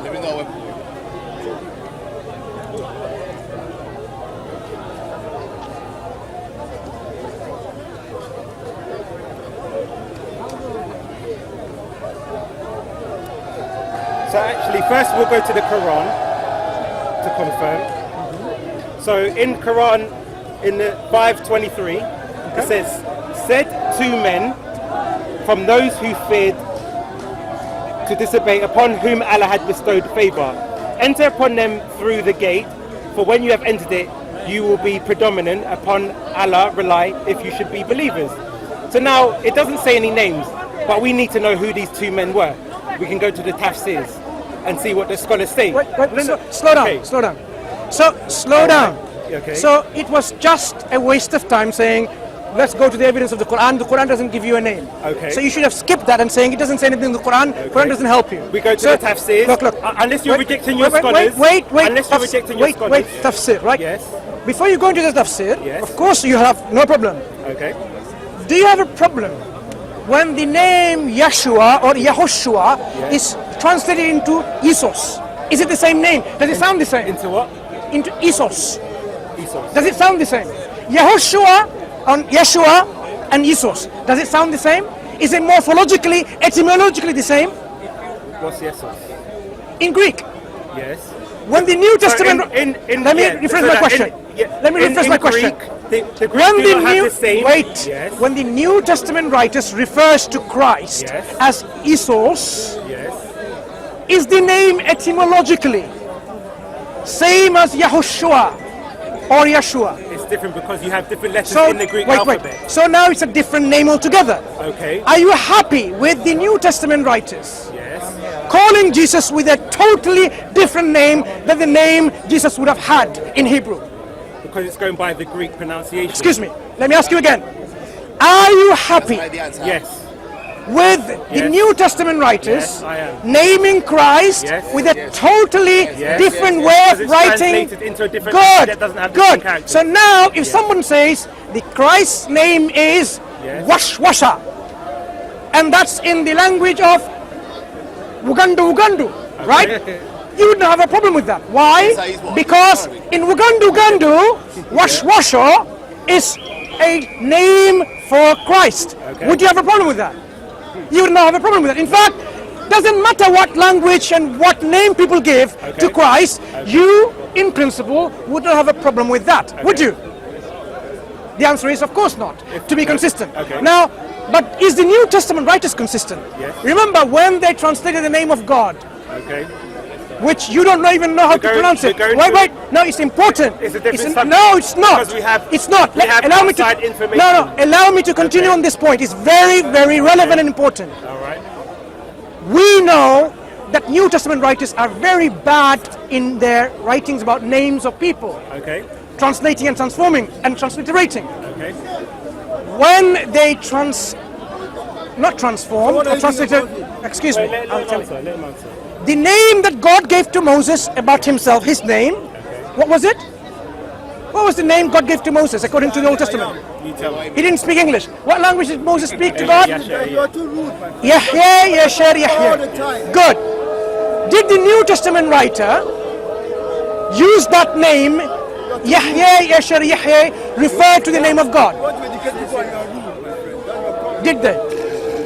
Let me know when. So actually, first we'll go to the Quran to confirm. So in Quran, in the 5:23, it says, "Said two men from those who feared to disobey, upon whom Allah had bestowed favor, enter upon them through the gate, for when you have entered it, you will be predominant. Upon Allah rely if you should be believers." So now it doesn't say any names, but we need to know who these two men were. We can go to the tafsirs and see what the scholars say. Wait, slow down, Okay. slow down. So, slow down. Okay. So, it was just a waste of time saying, let's go to the evidence of the Quran. The Quran doesn't give you a name. Okay. So, you should have skipped that and saying it doesn't say anything in the Quran. Quran doesn't help you. We go to the tafsirs. Look. Unless you're rejecting your scholars. Wait. Unless you're rejecting your scholars. Wait, tafsir, right? Yes. Before you go into the tafsir, Yes. of course you have no problem. Okay. Do you have a problem when the name Yeshua or Yahushua is translated into Isos? Is it the same name? Does it sound the same? Into what? Into Isos. Esau. Does it sound the same? Yahushua and Yeshua and Isos. Does it sound the same? Is it morphologically, etymologically the same? What's Yesos? In Greek. Yes. When the New Testament... Let me rephrase my question. Let me rephrase my question. The Greek do not have the same. Wait. Yes. When the New Testament writers refers to Christ Yes. as Isos, Yes. is the name etymologically same as Yahushua or Yeshua? It's different because you have different letters So in the Greek wait. alphabet. So now it's a different name altogether. Okay. Are you happy with the New Testament writers Yes. calling Jesus with a totally different name than the name Jesus would have had in Hebrew? Because it's going by the Greek pronunciation. Excuse me, let me ask you again. Are you happy By the answer. Yes. with the Yes. New Testament writers Yes, I am. naming Christ Yes. with a totally Yes. different Yes. way Because of it's writing? translated into a different Good, that doesn't have the same good. characters. So now if someone says the Christ's name is Yes. Washwasha, and that's in the language of Ugandu, right? You wouldn't have a problem with that. Why? Yes, I is. Because in Ugandu, Washwasha is a name for Christ. Okay. Would you have a problem with that? You would not have a problem with that. In fact, doesn't matter what language and what name people give to Christ, you, in principle, would not have a problem with that, would you? The answer is, of course not, to be consistent. Okay. Now, but is the New Testament writers consistent? Yes. Remember when they translated the name of God, Okay. which you don't even know how to going- pronounce it. we're going Wait, to- no, it's important. It's a different subject. No, it's not. Because we have- it's not. we have allow me to. outside information. No, allow me to continue Okay. on this point. It's very, very relevant and important. All right. We know that New Testament writers are very bad in their writings about names of people, Okay. translating and transforming and transliterating. Okay. When they not transform, or translated, excuse me, Let I'll him tell you. answer. Let him answer. The name that God gave to Moses about himself, his name, what was it? What was the name God gave to Moses according to the Old Testament? You tell me. He didn't speak English. What language did Moses speak to God? Yeah. too rude, my friend. Yahya, Yashar, All the Yahya. time. Good. Did the New Testament writer use that name, Yahya, Yashar, Yahya, refer to the name of God? What you educate people and you are rude, my friend. That's your problem. Did they?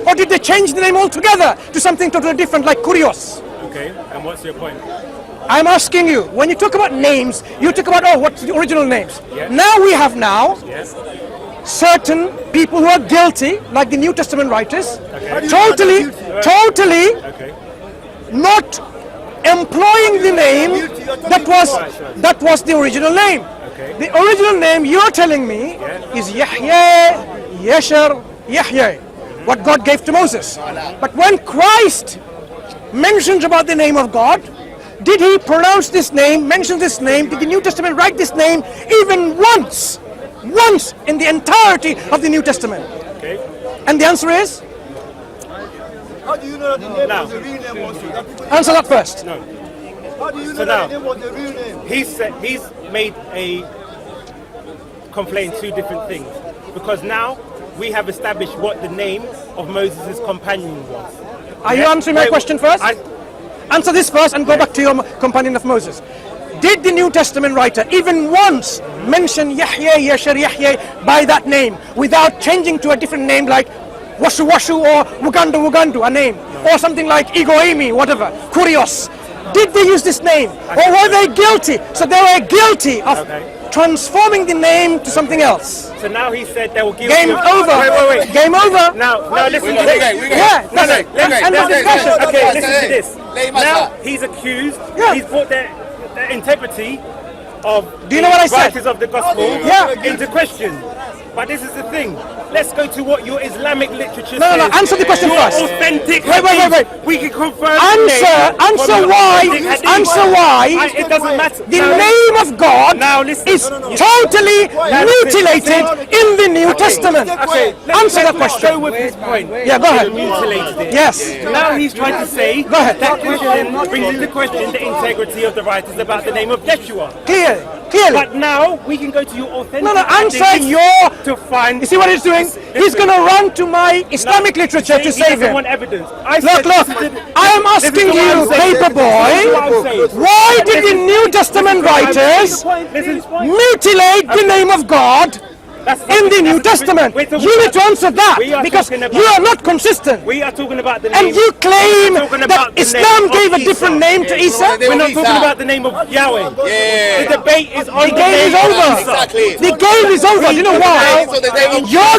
Or did they change the name altogether to something totally different like Kurios? Okay. And what's your point? I'm asking you, when you talk about names, you talk about, oh, what's the original names? Yes. Now we have Yes. certain people who are guilty, like the New Testament writers, How do you know they're guilty? totally Okay. not employing the name that was the original name. Okay. The original name you're telling me is Yahya, Yashar, Yahya, what God gave to Moses. But when Christ mentions about the name of God, did he pronounce this name, mention this name? Did the New Testament write this name even once? Once in the entirety of the New Testament? Okay. And the answer is? How do you know that the name Now. was the real name also? That people- Answer that first. No. How do you know So that now- the name was the real name? He's made a complaint two different things because now we have established what the name of Moses' companion was. Are you answering my question first? Answer this first and go back to your companion of Moses. Did the New Testament writer even once mention Yahya, Yashar, Yahya by that name without changing to a different name like Washu Washu or Wugandu Wugandu, a name, or something like Igoimi, whatever, Kurios? Did they use this name, or were they guilty? So they were guilty of transforming the name to something else. So now he said they will give Game over. Wait. Game over. Now listen to this. Yeah. End of discussion. Okay, listen to this. Now he's accused. Yeah. He's brought the integrity of Do you know what I said? writers of the gospel into question. But this is the thing. Let's go to what your Islamic literature says. No. Answer the question Your first. authentic Wait. hadith. We can confirm. Answer why. It doesn't matter. The name of God Now listen. is totally mutilated in the New Testament. Okay, Answer that question. Go with his point. Yeah, go ahead. Mutilated it. Yes. Now he's trying to say Go ahead. that question brings into question the integrity of the writers about the name of Yeshua. Clearly. But now we can go to your authentic. No, answer hadith your. to find. You see what he's doing? He's going to run to my Islamic literature to He save doesn't him. want evidence. Look. I am asking you, paper boy, why did the New Testament writers mutilate the name of God in the New Testament? You need to answer that because you are not consistent. We are talking about the And name. you claim talking that about the Islam name gave of a different Isa. name to Isa. We're not talking about the name of Yahweh. Yeah. The debate is on The game is over. Exactly. The game is over. You know why? So the name of Your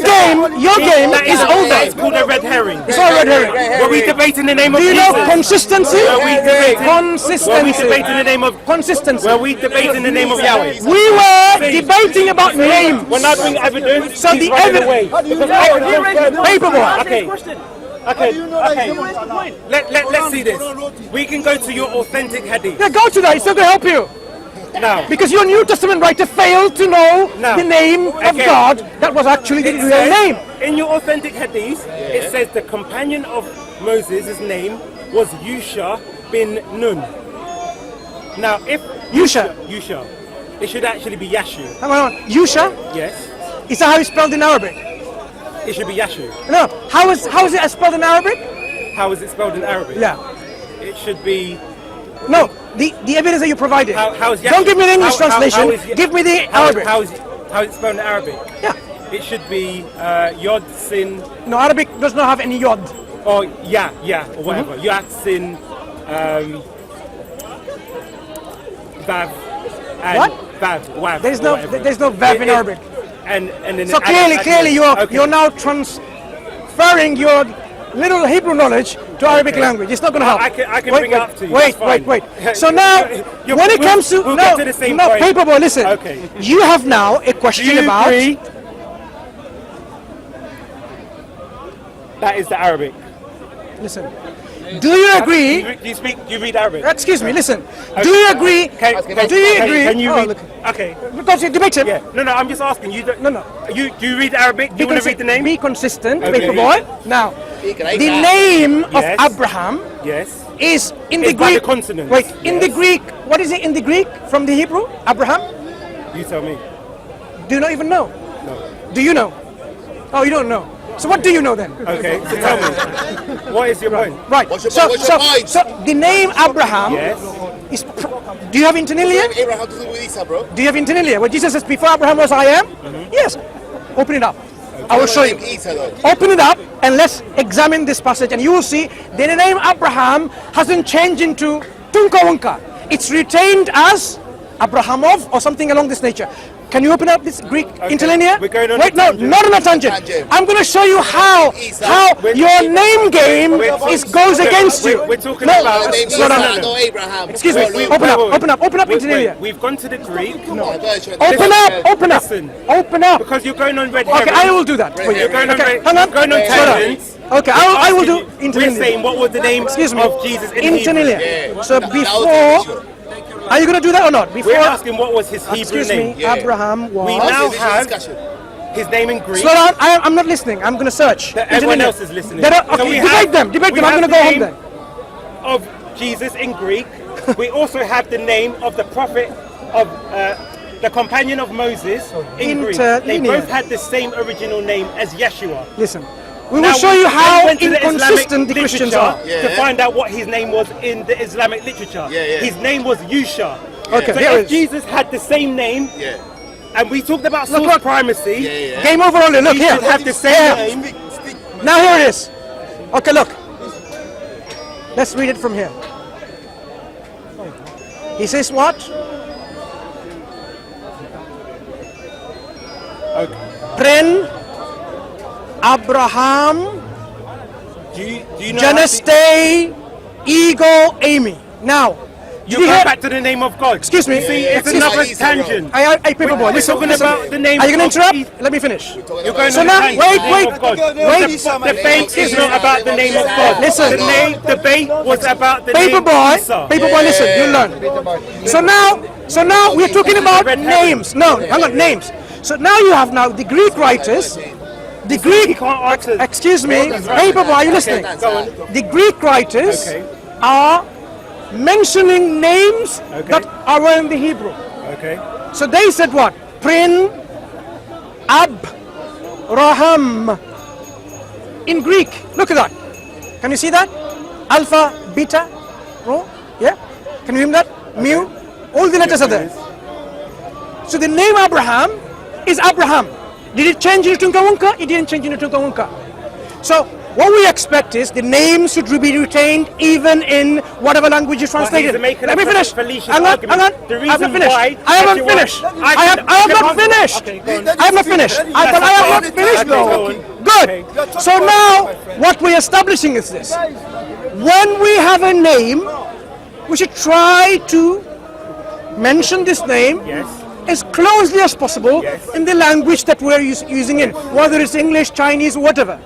game That is It's over. called a red herring. It's all red herring. Were we debating the name of Do you know Jesus? consistency? Were we debating Consistency. the name of? Consistency. Were we debating the name of Yahweh? We were debating about names. When I bring evidence, So he's the running evidence- away. Because I confirm- Paper boy. Okay. Let's see this. We can go to your authentic hadith Yeah, go to that. It's not going to help you. now. Because your New Testament writer failed to know No. the name of Okay. God that was actually the It real says- name. In your authentic hadith, it says the companion of Moses' name was Yusha bin Nun. Now, if Yusha. it should actually be Yashu. Hang on. Yusha? Yes, Is that how it's spelled in Arabic? it should be Yashu. No. How is it spelled in Arabic? How is it spelled in Arabic? Yeah. It should be. No. The evidence that you provided. How is Yashu? Don't give me the English how translation. is- Give me the how is- Arabic. how is it spelled in Arabic? Yeah. It should be Yod Sin No, Arabic does not have any yod. or or whatever. Yod Sin Vav and What? Vav Wav. There's or no whatever. there's no verb in Arabic. And then So clearly you're now transferring your little Hebrew knowledge to Arabic language. It's not going to help. I can bring it up to you. Wait. So now, when it comes to we'll get to the same point. paper boy, listen. Okay. You have now a Do question you about. agree? That is the Arabic. Listen. Do you agree? You read Arabic? Excuse me. Listen. Do you agree? Do you agree? Can you Oh, read? look. Okay. Because you debate him. Yeah. No. I'm just asking you. No. You do you read Arabic? Do you want to read the name? Be consistent, Okay. paper boy. Now, the name of Yes. Abraham Yes. is in the It's by Greek. the consonants. Wait, in Yes. the Greek. What is it in the Greek from the Hebrew? Abraham? You tell me. Do you not even know? No. Do you know? Oh, you don't know. So what do you know then? Okay. So tell me. What is your point? Right. What's your so, point? so, so the name Abraham Yes. is. Do you have interlinear? Abraham to do with Isa, bro. Do you have interlinear? Where Jesus says, "Before Abraham was, I am." Yes. Open it up. I will show you. Isa, though. Open it up and let's examine this passage, and you will see that the name Abraham hasn't changed into Tunka Wunka. It's retained as Abrahamov or something along this nature. Can you open up this Greek interlinear? We're going on Wait, a no, tangent. not on a tangent. I'm going to show you how your name game goes against you. We're talking No, about. Name slow Isa, down. not Abraham. Excuse me. Wait, Open up Wait, interlinear. We've gone to the Greek. Open up. Listen. Open up. Because you're going on red Okay, herring. I will do that for you. You're going on Okay, red. hang on. Going on Slow down. tangents. Okay, I will do We're interlinear. saying what was the name Excuse me. of Jesus in Hebrew? Interlinear. So That was before, are you going to do that or not? Before, We're asking what was his Hebrew excuse name. me, Abraham was. We now have his name in Greek. Slow down. I'm not listening. I'm going to search. Everyone Interlinear. else is listening. Okay, So we debate have- them. Debate we them. I'm have going to go the home name then. of Jesus in Greek. We also have the name of the prophet of the companion of Moses in Greek, they both had the same original name as Yeshua. Listen, we will Now, show you we how went to the inconsistent the Islamic Christians literature are. to find out what his name was in the Islamic literature. His name was Yusha. Okay, so here if it is. Jesus had the same name, and we talked about source look. primacy, Game over only. Look he here. should have the same name. Now here it is. Okay, look. Let's read it from here. He says what? Prin Abraham Do you know how to- Janeste Ego Amy. Now, you did go hear- back to the name of God. Excuse me. See, it's Excuse another me. tangent. Hey, paper boy, We're listen. talking listen. about the name Are you going to of interrupt? Let me finish. You're going So on now, a tangent. wait, The name of God. The debate is not about the name of God. Listen. The debate was about the Paper name boy, of Isa. paper boy, listen, you learn. So now we're talking about names. No, hang on, names. So now you have now the Greek writers, the Greek, can't answer. excuse me, paper boy, are you listening? Go on. The Greek writers Okay. are mentioning names that are in the Hebrew. Okay. So they said what? Prin Abraham. In Greek, look at that. Can you see that? Alpha, beta, rho, yeah? Can you hear that? Mu, all the letters are there. So the name Abraham is Abraham. Did it change into Tunkawunka? It didn't change into Tunkawunka. So what we expect is the name should be retained even in whatever language is translated. he's making Let a me finish. fallacious Hang on, argument. hang on. The I reason haven't finished. why I haven't Yeshua- finished. I I have not can- finished. Okay, go on. I have not finished. I have not finished Okay, go though. on. Good. Okay. So now what we're establishing is this. When we have a name, we should try to mention this name Yes. as closely as possible in the language that we're using in, whether it's English, Chinese, whatever.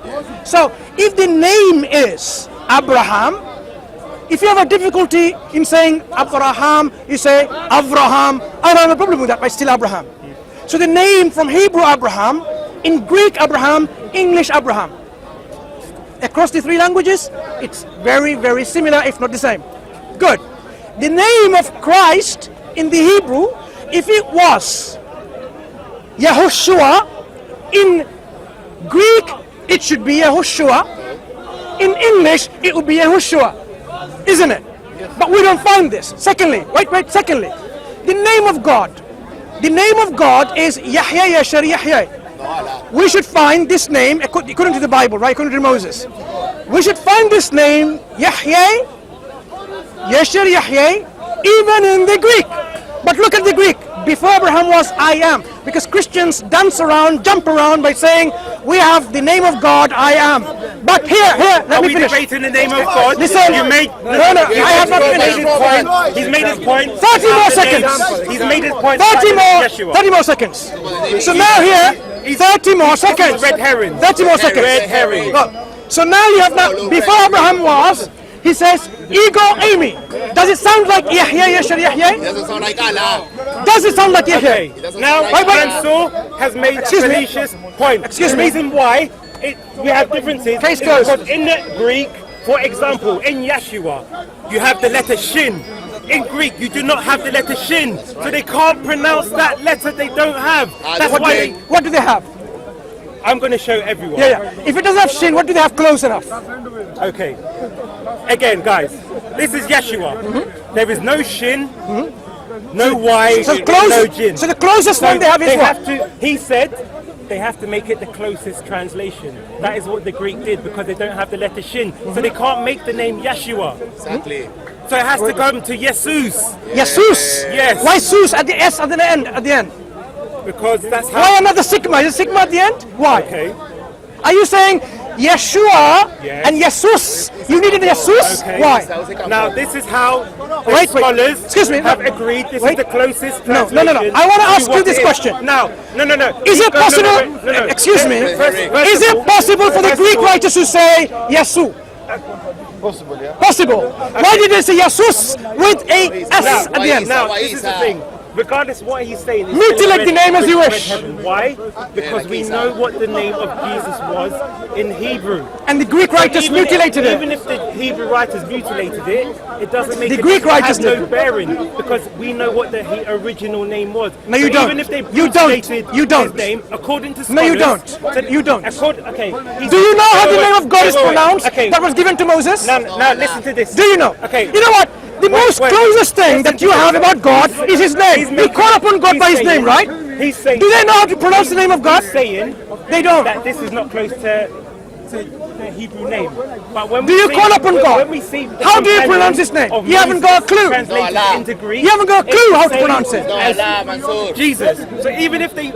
So if the name is Abraham, if you have a difficulty in saying Abraham, you say Avraham. I don't have a problem with that, but it's still Abraham. So the name from Hebrew Abraham, in Greek Abraham, English Abraham. Across the three languages, it's very, very similar, if not the same. Good. The name of Christ in the Hebrew, if it was Yahushua, in Greek it should be Yahushua, in English it would be Yahushua, isn't it? But we don't find this. Secondly, secondly, the name of God. The name of God is Yahya Yashar Yahya. We should find this name according to the Bible, right? According to Moses. We should find this name Yahya Yashar Yahya even in the Greek. But look at the Greek. Before Abraham was I am. Because Christians dance around, jump around by saying we have the name of God, I am. But here, let me finish. Are we debating the name of God? Listen. You made... No, I have not finished. He's made his point. 30 more seconds. He's made his point. 30 more seconds. So now here, 30 more seconds. Red herring. 30 more seconds. Red herring. Look, so now you have now, before Abraham was, he says, Ego Amy. Does it sound like Yahya Yashar Yahya? Doesn't sound like Allah. Does it sound like Yahya? Okay. Now, Mansour has made a Excuse me. fallacious point. Excuse the me. reason why we have differences Case is closed. because in the Greek, for example, in Yeshua, you have the letter Shin. In Greek, you do not have the letter Shin, so they can't pronounce that letter. They don't have. That's why What do they have? I'm going to show everyone. Yeah. If it doesn't have shin, what do they have close enough? Okay. Again, guys, this is Yeshua. There is no Shin, no Y, So no Jin. So the closest one they have is what? have to. He said they have to make it the closest translation. That is what the Greek did because they don't have the letter Shin, so they can't make the name Yeshua. Exactly. So it has to come to Jesus Jesus. Yes. Why Sus at the S at the end? because that's how. Why another sigma? Is it sigma at the end? Why? Okay. Are you saying Yeshua Yes. and Jesus? You needed Jesus? Okay. Why? Now this is how the Wait. scholars Excuse me. have agreed. This Wait. is the closest No. translation. I want to ask what you this it is. question. No. Is it possible? No. Excuse me. First Is of it all- possible for the first of Greek all- writers to say Yesu? Possible, yeah. Possible. Why did they say Jesus with a S at the end? Now, this is the thing. Regardless of what he's saying, it's Mutilate still the name as you red wish. heaven. Why? Because we know what the name of Jesus was in Hebrew. And the Greek writers Even mutilated Even it. if the Hebrew writers mutilated it, it doesn't make The it Greek writers has no did. bearing because we know what the original name was. No, you So don't. Even if they You don't. mutilated You don't. his name, according to scholars, No, you don't. so You don't. Okay. Do you know how the name of God is wait. pronounced Okay. that was given to Moses? Now listen to this. Do you know? Okay. You know what? The most wait. closest thing that you have about God is his name. You call upon God by his name, right? He's saying. Do they know how to pronounce the name of God? He's saying They don't. that this is not close to the Hebrew name. But when Do we you see- call upon God? When we see the How do you companion pronounce his name? of You haven't got a Moses clue. translated No, Allah. into Greek, You haven't got a clue it's how to saying pronounce it. No, as Allah, Mansoor. Jesus. So even if they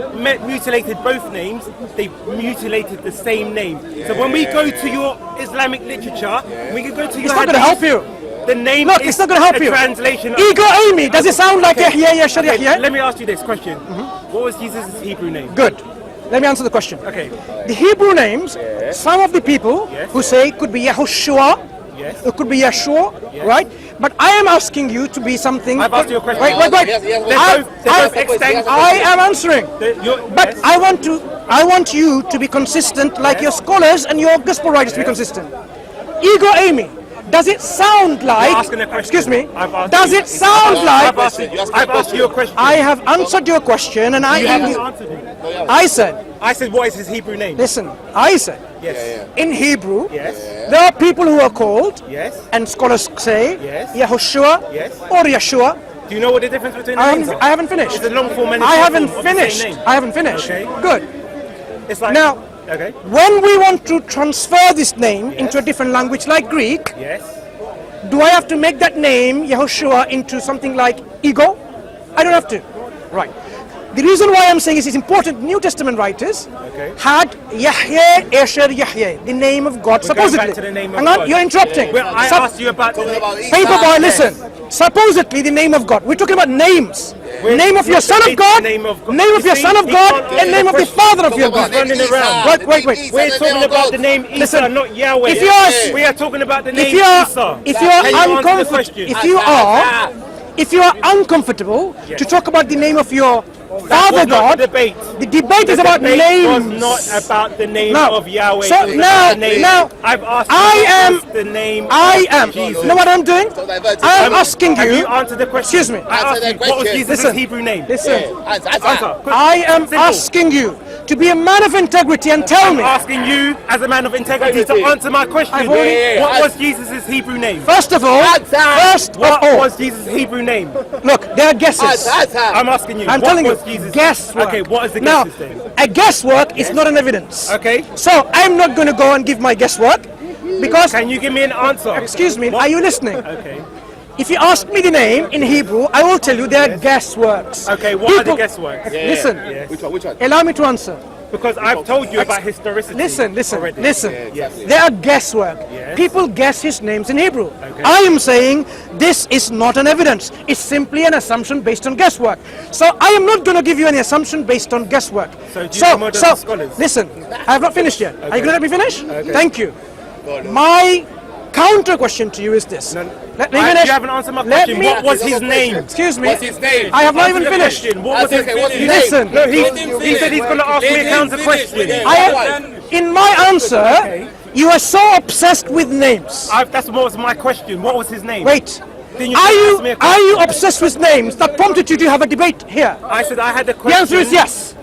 mutilated both names, they mutilated the same name. So when we go to your Islamic literature, we can go to your It's not going to help you. The name Look, is it's not going to help a you. translation of Ego Amy, does it sound like Okay. Yahya, Yashar, Okay, Yahya? let me ask you this question. What was Jesus' Hebrew name? Good. Let me answer the question. Okay. The Hebrew names, some of the people Yes. who say it could be Yahushua, Yes. it could be Yeshua, right? But I am asking you to be something. I've asked you a question. Wait. Yes, yes, They're I- both- they're both extant. I am answering. But Yes. I want you to be consistent like your scholars and your gospel writers to be consistent. Ego Amy, does it sound like, asking a question. excuse me, I've asked does you. it sound like, I've asked you a question. I have answered your question and You haven't answered it. I said, what is his Hebrew name? listen, I said, Yes. in Hebrew, Yes. there are people who are called, Yes. and scholars say, Yes. Yahushua Yes. or Yeshua. Do you know what the difference between the I names haven't, are? I haven't finished. It's a long form and a I short haven't form of the same finished. name. I haven't finished. Okay. Good. It's like Now, okay. when we want to transfer this name into a different language like Greek, Yes. do I have to make that name, Yahushua, into something like ego? I don't have to. Right. The reason why I'm saying is it's important, New Testament writers Okay. had Yahya, Esher, Yahya, the name of God, We're going supposedly. back to the name of Hang on, God. you're interrupting. Well, I Sup- asked you about the name. Paper boy, listen. Supposedly the name of God. We're talking about names. We're Name of your not son of debating God, the name of God. name of You your see, son of he God, can't and answer name the of the question. father of your God. running around. Wait. We're talking about the name Isa, Listen, not Yahweh. if you're- we are talking about the name If you're Isa. if Can you're you answer the uncomfortable, question? if you are uncomfortable to talk about the name of your Father was not God, the debate. the debate is The about debate names. was not about the name Now, of Yahweh. so It was now- about the name. now, I've asked I you am- what was the name I of am. Jesus. You know what I'm doing? I am asking Have you. you answered the question? Excuse me. I asked Answer you, the what was question. Jesus' Listen. Hebrew name? Listen, Answer. I am Simple. asking you to be a man of integrity and tell I'm me. asking you, as a man of integrity, to answer my question. I've already- What was Jesus' Hebrew name? First of all, What was Jesus' Hebrew name? look, there are guesses. I'm asking you. I'm what telling you, was Jesus? guesswork. Okay, what is the Now, guess's name? a guesswork is not an evidence. Okay. So I'm not going to go and give my guesswork because, Can you give me an answer? excuse me, What- are you listening? Okay. If you ask me the name in Hebrew, I will tell you they are guessworks. Okay, what are the People- guessworks? Listen, Yes. Which one? allow me to answer. Because I've told you about historicity. Listen, already. listen. Yes. They are guesswork. Yes. People guess his names in Hebrew. Okay. I am saying this is not an evidence. It's simply an assumption based on guesswork. So I am not going to give you any assumption based on guesswork. So do you know more than the scholars? Listen, I have not finished yet. Are you going to let me finish? Okay. Thank you. My counter question to you is this. Let me finish. You haven't answered my Let question. me- What was his name? Excuse me. What's his name? I have not even Answer the finished. question. What was his Okay, what's his name? name? Listen. No, he said he's going to ask me a counter question. In my answer, you are so obsessed with names. That's what was my question. What was his name? Wait. Then you Are can you ask me a are question. you obsessed with names that prompted you to have a debate here? I said I had a The question. answer is yes.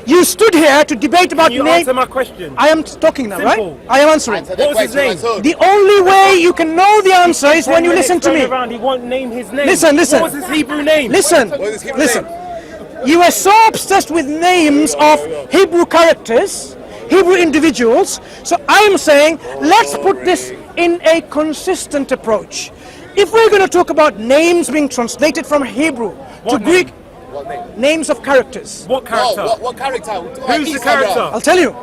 You stood here to debate about Can you names. answer my question? I am talking now, Simple. right? I am answering. Answer What the was his question, name? Mansoor. The only way you can know the answer is when you listen to Turn me. around, he won't name his name. Listen. What was his Hebrew name? Listen. What is his Hebrew Listen. name? You are so obsessed with names of Hebrew characters, Hebrew individuals. So I am saying, let's put this in a consistent approach. If we're going to talk about names being translated from Hebrew to What Greek, What name? names of characters. What character? What character? Who's the character? I'll tell you.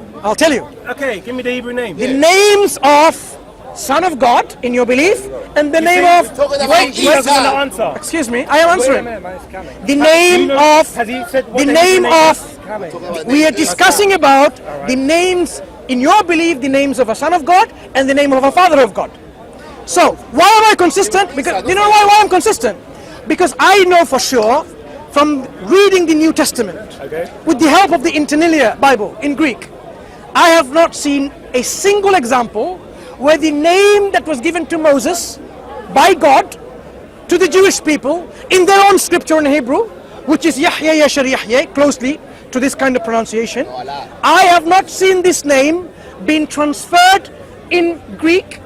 Okay, give me the Hebrew name. The names of Son of God in your belief, and the name of. Talking about He doesn't want to Isa. answer. Excuse me, I am answering. The Do you name know- of. has he said what The the name Hebrew name of. We are discussing about the names in your belief, the names of a Son of God and the name of a Father of God. So why am I consistent? Because you know why I'm consistent? Because I know for sure from reading the New Testament, Okay. with the help of the Interlinear Bible in Greek, I have not seen a single example where the name that was given to Moses by God to the Jewish people in their own scripture in Hebrew, which is Yahya, Yashar, Yahya, closely to this kind of pronunciation, I have not seen this name being transferred in Greek